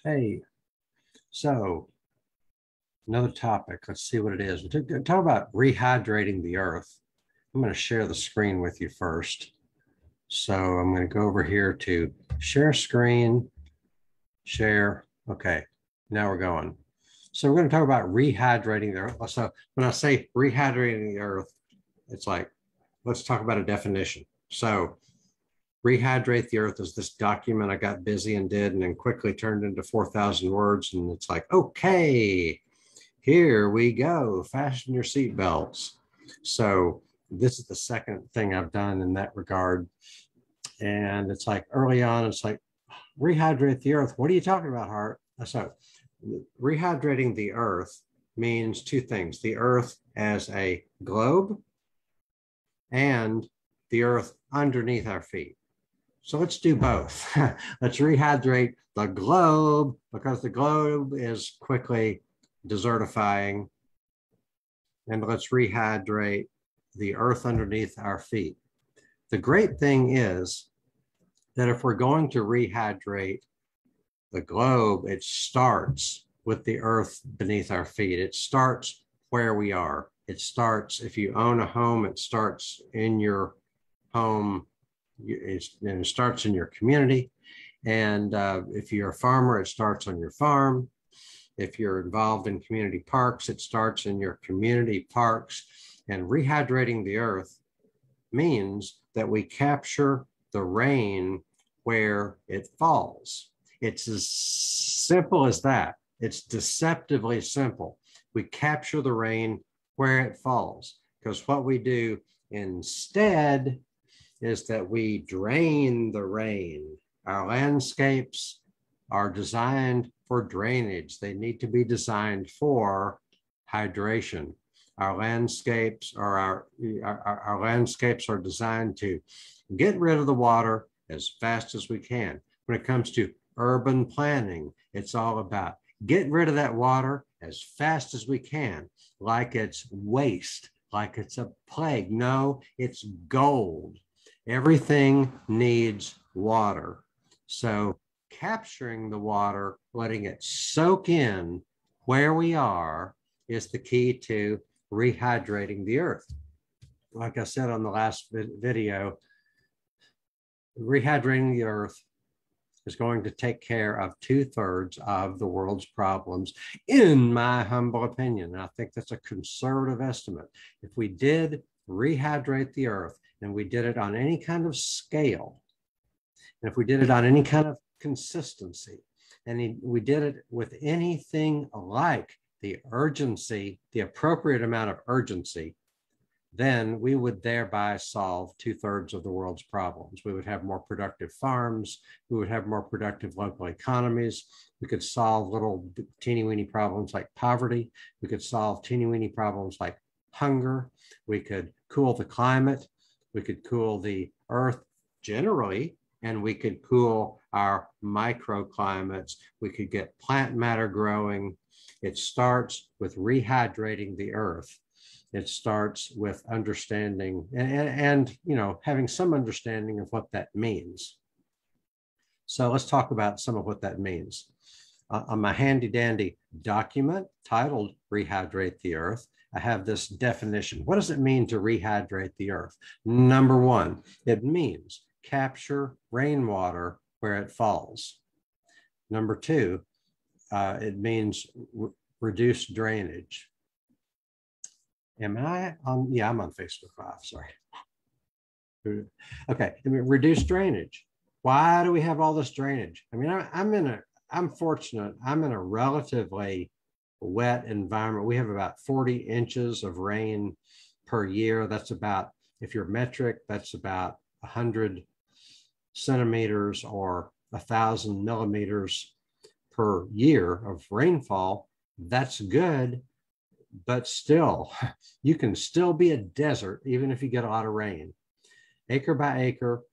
Hey, so another topic. Let's see what it is. We're going to talk about rehydrating the earth. I'm going to share the screen with you first. So I'm going to go over here to share screen, share. Okay, now we're going. So we're going to talk about rehydrating the earth. So when I say rehydrating the earth, it's like, let's talk about a definition. So Rehydrate the Earth is this document I got busy and did, and then quickly turned into 4,000 words. And it's like, okay, here we go. Fasten your seatbelts. So this is the second thing I've done in that regard. And it's like early on, it's like, rehydrate the earth. What are you talking about, Hart? So rehydrating the earth means two things: the earth as a globe and the earth underneath our feet. So let's do both. Let's rehydrate the globe because the globe is quickly desertifying. And let's rehydrate the earth underneath our feet. The great thing is that if we're going to rehydrate the globe, it starts with the earth beneath our feet. It starts where we are. It starts, if you own a home, it starts in your home. It starts in your community. And if you're a farmer, it starts on your farm. If you're involved in community parks, it starts in your community parks. And rehydrating the earth means that we capture the rain where it falls. It's as simple as that. It's deceptively simple. We capture the rain where it falls, because what we do instead is that we drain the rain. Our landscapes are designed for drainage. They need to be designed for hydration. Our landscapes are designed to get rid of the water as fast as we can. When it comes to urban planning, it's all about get rid of that water as fast as we can, like it's waste, like it's a plague. No, it's gold. Everything needs water. So capturing the water, letting it soak in where we are, is the key to rehydrating the earth. Like I said on the last video, rehydrating the earth is going to take care of 2/3 of the world's problems, in my humble opinion. And I think that's a conservative estimate. If we did rehydrate the earth, and we did it on any kind of scale, and if we did it on any kind of consistency, and we did it with anything like the urgency, the appropriate amount of urgency, then we would thereby solve 2/3 of the world's problems. We would have more productive farms. We would have more productive local economies. We could solve little teeny weeny problems like poverty. We could solve teeny weeny problems like hunger. We could cool the climate. We could cool the earth generally, and we could cool our microclimates. We could get plant matter growing. It starts with rehydrating the earth. It starts with understanding and having some understanding of what that means. So let's talk about some of what that means. On my handy dandy document titled Rehydrate the Earth, I have this definition. What does it mean to rehydrate the earth? Number one, it means capture rainwater where it falls. Number two, it means reduce drainage. Am I on? Yeah, I'm on Facebook Live. Sorry. Okay, reduce drainage. Why do we have all this drainage? I mean, I'm fortunate. I'm in a relatively wet environment. We have about 40 inches of rain per year. That's about, if you're metric, that's about 100 centimeters or 1,000 millimeters per year of rainfall. That's good, but still, you can still be a desert even if you get a lot of rain. Acre by acre,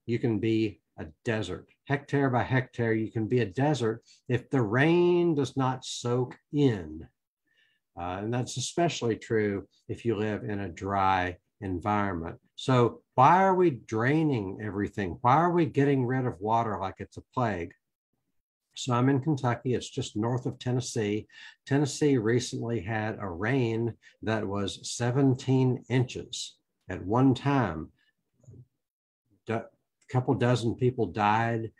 you can be a desert. Hectare by hectare, you can be a desert if the rain does not soak in. And that's especially true if you live in a dry environment. So why are we draining everything? Why are we getting rid of water like it's a plague? So I'm in Kentucky. It's just north of Tennessee. Tennessee recently had a rain that was 17 inches at one time. A couple dozen people died.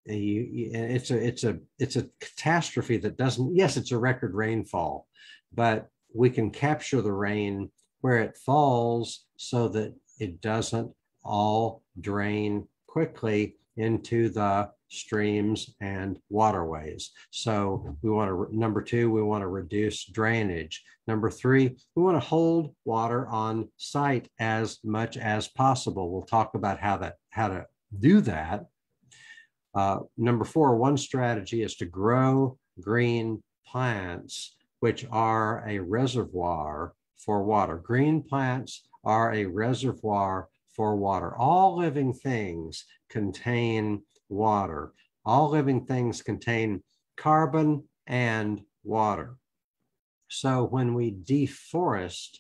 It's a catastrophe that doesn't, yes, it's a record rainfall, but we can capture the rain where it falls so that it doesn't all drain quickly into the streams and waterways. So we want to, number two, we want to reduce drainage. Number three, we want to hold water on site as much as possible. We'll talk about how to do that. Number four, one strategy is to grow green plants, which are a reservoir for water. Green plants are a reservoir for water. All living things contain water. All living things contain carbon and water. So when we deforest,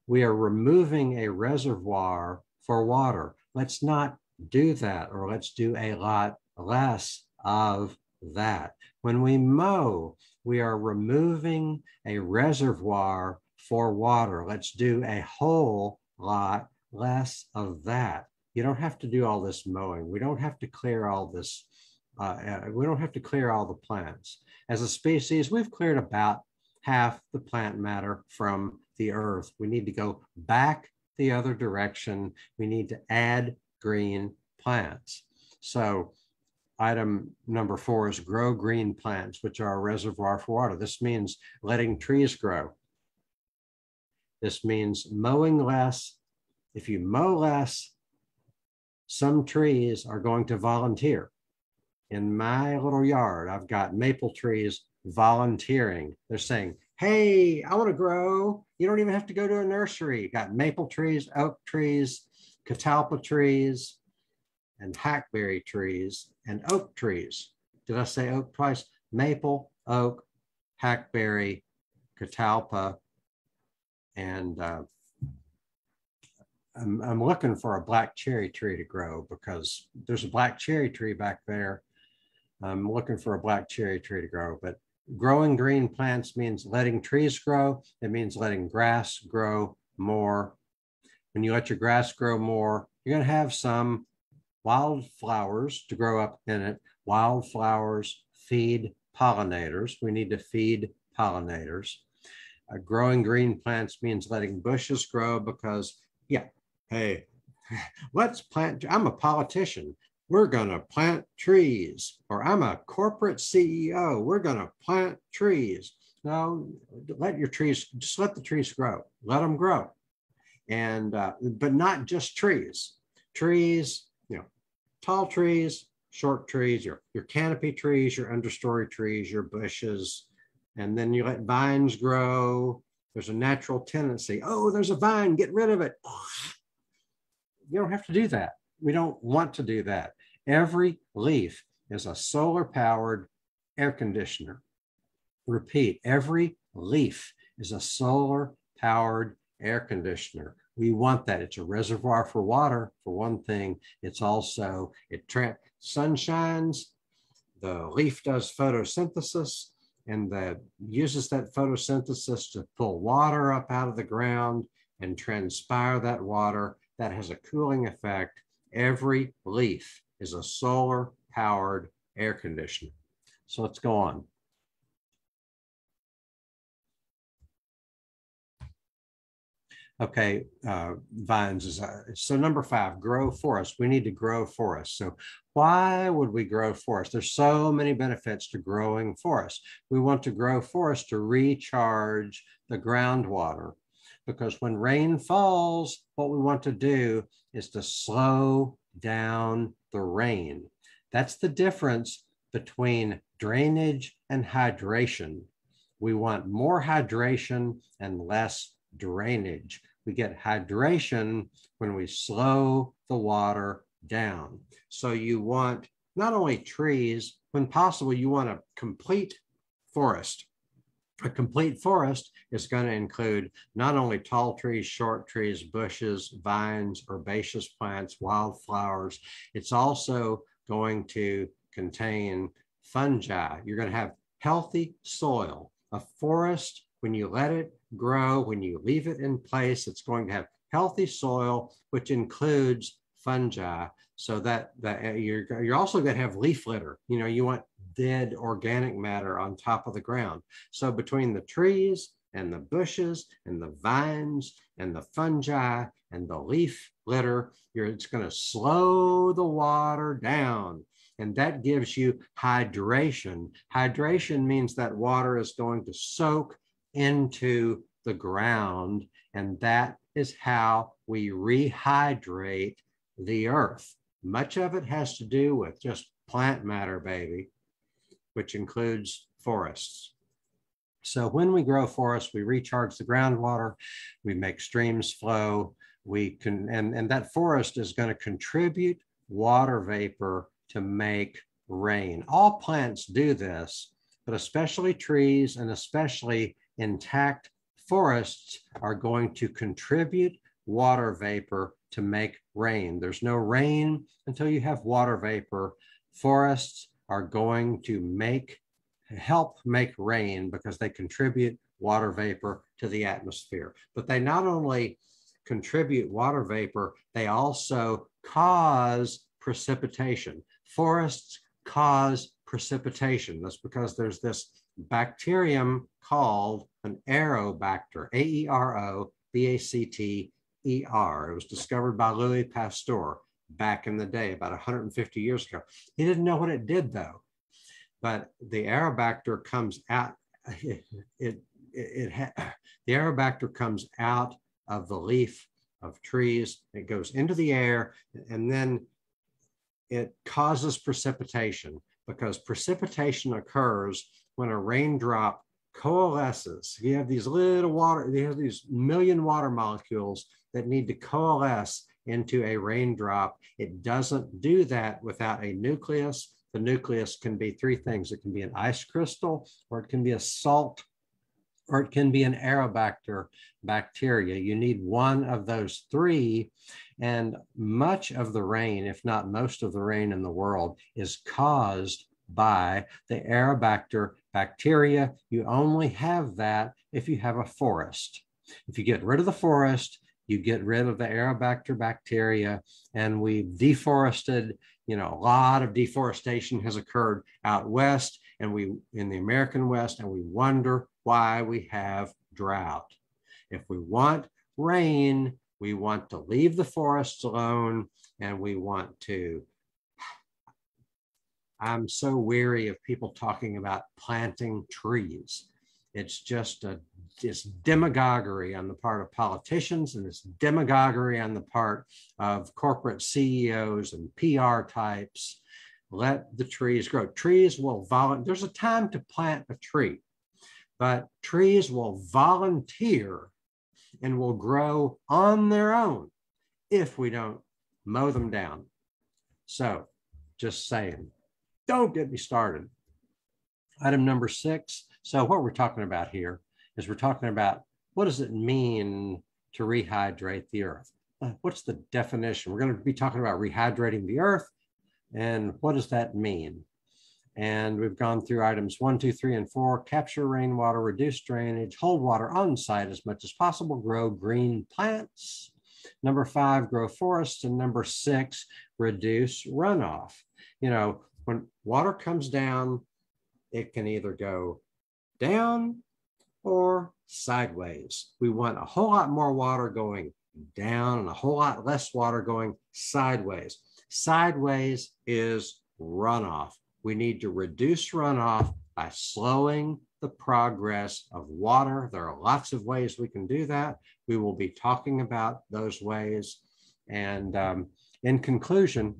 we are removing a reservoir for water. Let's not do that, or let's do a lot less of that. When we mow, we are removing a reservoir for water. Let's do a whole lot less of that. You don't have to do all this mowing. We don't have to clear all this. We don't have to clear all the plants. As a species, we've cleared about half the plant matter from the earth. We need to go back the other direction. We need to add green plants. So item number four is grow green plants, which are a reservoir for water. This means letting trees grow. This means mowing less. If you mow less, some trees are going to volunteer. In my little yard, I've got maple trees volunteering. They're saying, hey, I want to grow. You don't even have to go to a nursery. You got maple trees, oak trees, catalpa trees, and hackberry trees, and oak trees. Did I say oak twice? Maple, oak, hackberry, catalpa, and I'm looking for a black cherry tree to grow because there's a black cherry tree back there. I'm looking for a black cherry tree to grow, but growing green plants means letting trees grow. It means letting grass grow more. When you let your grass grow more, you're going to have some wildflowers to grow up in it. Wildflowers feed pollinators. We need to feed pollinators. Growing green plants means letting bushes grow because, yeah, hey, let's plant. I'm a politician. We're going to plant trees. Or I'm a corporate CEO. We're going to plant trees. No, let your trees, just let the trees grow. Let them grow. And, but not just trees. Trees, you know, tall trees, short trees, your canopy trees, your understory trees, your bushes, and then you let vines grow. There's a natural tendency. Oh, there's a vine, get rid of it. You don't have to do that. We don't want to do that. Every leaf is a solar-powered air conditioner. Repeat, every leaf is a solar-powered air conditioner. We want that. It's a reservoir for water, for one thing. It's also, sun shines, the leaf does photosynthesis, and that uses that photosynthesis to pull water up out of the ground and transpire that water. That has a cooling effect. Every leaf is a solar-powered air conditioner. So let's go on. Okay, vines is, so number 5, grow forests. We need to grow forests. So why would we grow forests? There's so many benefits to growing forests. We want to grow forests to recharge the groundwater, because when rain falls, what we want to do is to slow down the rain. That's the difference between drainage and hydration. We want more hydration and less drainage. We get hydration when we slow the water down. So you want not only trees, when possible, you want a complete forest. A complete forest is going to include not only tall trees, short trees, bushes, vines, herbaceous plants, wildflowers. It's also going to contain fungi. You're going to have healthy soil. A forest, when you let it grow, when you leave it in place, it's going to have healthy soil, which includes fungi. So that you're also going to have leaf litter. You know, you want dead organic matter on top of the ground. So between the trees and the bushes and the vines and the fungi and the leaf litter, it's going to slow the water down. And that gives you hydration. Hydration means that water is going to soak into the ground, and that is how we rehydrate the earth. Much of it has to do with just plant matter, baby, which includes forests. So when we grow forests, we recharge the groundwater, we make streams flow, we can, and that forest is going to contribute water vapor to make rain. All plants do this, but especially trees and especially intact forests are going to contribute water vapor to make rain. There's no rain until you have water vapor. Forests are going to help make rain because they contribute water vapor to the atmosphere. But they not only contribute water vapor, they also cause precipitation. Forests cause precipitation. That's because there's this bacterium called an aerobacter, A-E-R-O-B-A-C-T-E-R. It was discovered by Louis Pasteur back in the day, about 150 years ago. He didn't know what it did, though. But the aerobacter comes out, the aerobacter comes out of the leaf of trees. It goes into the air, and then it causes precipitation, because precipitation occurs when a raindrop coalesces. You have these million water molecules that need to coalesce into a raindrop. It doesn't do that without a nucleus. The nucleus can be three things. It can be an ice crystal, or it can be a salt, or it can be an aerobacter bacteria. You need one of those three. And much of the rain, if not most of the rain in the world, is caused by the aerobacter bacteria. You only have that if you have a forest. If you get rid of the forest, you get rid of the aerobacter bacteria. And we've deforested, a lot of deforestation has occurred out west, and in the American West, and we wonder why we have drought. If we want rain, we want to leave the forests alone, and we want to. I'm so weary of people talking about planting trees. It's just it's demagoguery on the part of politicians, and it's demagoguery on the part of corporate CEOs and PR types. Let the trees grow. Trees will volunteer. There's a time to plant a tree, but trees will volunteer and will grow on their own if we don't mow them down. So just saying, don't get me started. Item number 6. So what we're talking about here is we're talking about, what does it mean to rehydrate the earth? What's the definition? We're going to be talking about rehydrating the earth, and what does that mean? And we've gone through items 1, 2, 3, and 4. Capture rainwater, reduce drainage, hold water on site as much as possible, grow green plants. Number 5, grow forests. And number 6, reduce runoff. When water comes down, it can either go down or sideways. We want a whole lot more water going down and a whole lot less water going sideways. Sideways is runoff. We need to reduce runoff by slowing the progress of water. There are lots of ways we can do that. We will be talking about those ways. And in conclusion,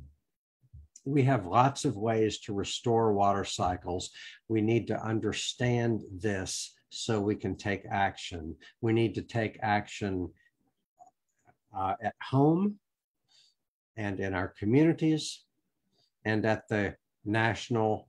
we have lots of ways to restore water cycles. We need to understand this so we can take action. We need to take action at home and in our communities and at the national,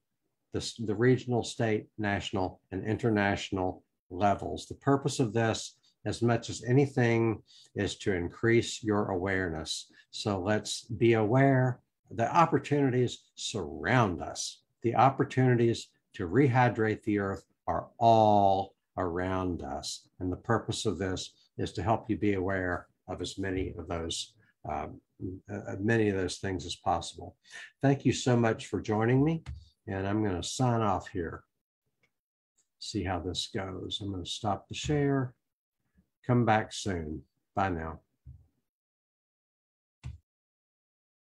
the regional, state, national, and international levels. The purpose of this, as much as anything, is to increase your awareness. So let's be aware. The opportunities surround us. The opportunities to rehydrate the earth are all around us. And the purpose of this is to help you be aware of as many of those things as possible. Thank you so much for joining me. And I'm going to sign off here. See how this goes. I'm going to stop the share. Come back soon. Bye now.